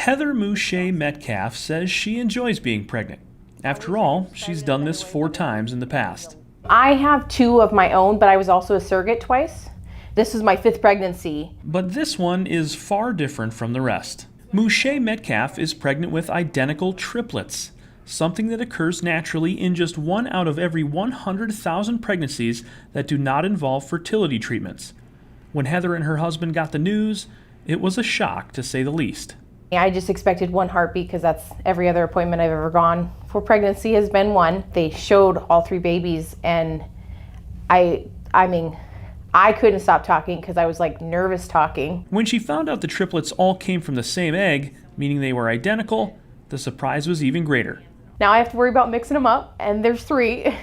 Heather Muscha Metcalf says she enjoys being pregnant. After all, she's done this 4 times in the past. I have 2 of my own, but I was also a surrogate twice. This was my 5th pregnancy. But this one is far different from the rest. Muscha Metcalf is pregnant with identical triplets, something that occurs naturally in just 1 out of every 100,000 pregnancies that do not involve fertility treatments. When Heather and her husband got the news, it was a shock to say the least. I just expected 1 heartbeat because that's every other appointment I've ever gone for pregnancy has been 1. They showed all 3 babies and I couldn't stop talking because I was like nervous talking. When she found out the triplets all came from the same egg, meaning they were identical, the surprise was even greater. Now I have to worry about mixing them up, and there's 3.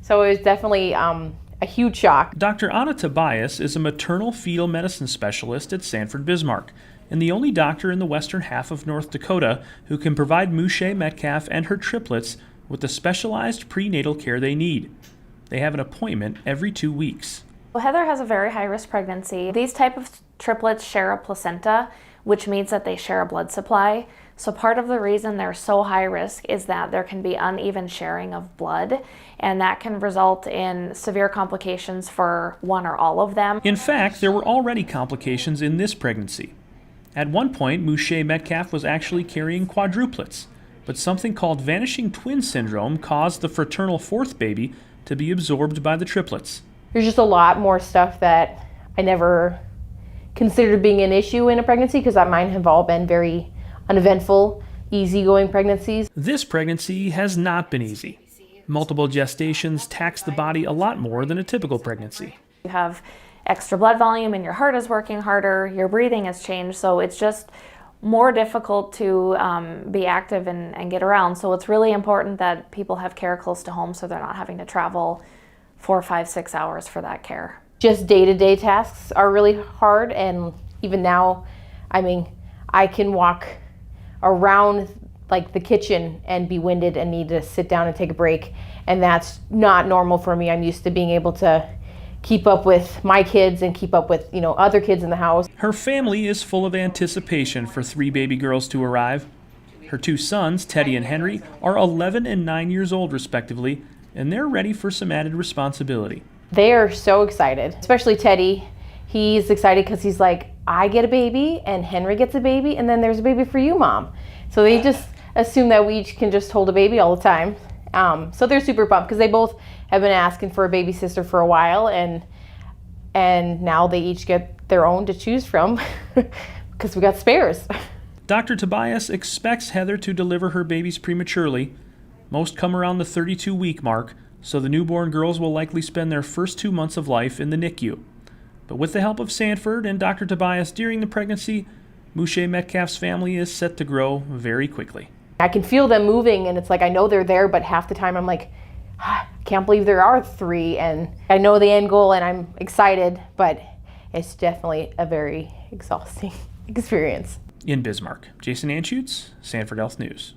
So it was definitely a huge shock. Dr. Anna Tobias is a maternal fetal medicine specialist at Sanford, Bismarck, and the only doctor in the western half of North Dakota who can provide Muscha Metcalf and her triplets with the specialized prenatal care they need. They have an appointment every 2 weeks. Well, Heather has a very high-risk pregnancy. These type of triplets share a placenta, which means that they share a blood supply. So part of the reason they're so high risk is that there can be uneven sharing of blood, and that can result in severe complications for one or all of them. In fact, there were already complications in this pregnancy. At one point, Muscha Metcalf was actually carrying quadruplets, but something called Vanishing twin syndrome caused the fraternal 4th baby to be absorbed by the triplets. There's just a lot more stuff that I never considered being an issue in a pregnancy because mine have all been very uneventful, easygoing pregnancies. This pregnancy has not been easy. Multiple gestations tax the body a lot more than a typical pregnancy. You have extra blood volume and your heart is working harder, your breathing has changed, so it's just more difficult to be active and get around. So it's really important that people have care close to home so they're not having to travel 4, 5, 6 hours for that care. Just day-to-day tasks are really hard, and even now, I can walk around like the kitchen and be winded and need to sit down and take a break, and that's not normal for me. I'm used to being able to keep up with my kids and keep up with other kids in the house. Her family is full of anticipation for 3 baby girls to arrive. Her 2 sons, Teddy and Henry, are 11 and 9 years old respectively, and they're ready for some added responsibility. They are so excited, especially Teddy. He's excited because he's like, I get a baby and Henry gets a baby and then there's a baby for you, Mom. So they just assume that we each can just hold a baby all the time. So they're super pumped because they both have been asking for a baby sister for a while, and now they each get their own to choose from because we got spares. Dr. Tobias expects Heather to deliver her babies prematurely. Most come around the 32-week mark, so the newborn girls will likely spend their first 2 months of life in the NICU. But with the help of Sanford and Dr. Tobias during the pregnancy, Muscha Metcalf's family is set to grow very quickly. I can feel them moving, and it's like I know they're there, but half the time I'm like, I can't believe there are 3, and I know the end goal and I'm excited, but it's definitely a very exhausting experience. In Bismarck, Jason Anschutz, Sanford HealthNews.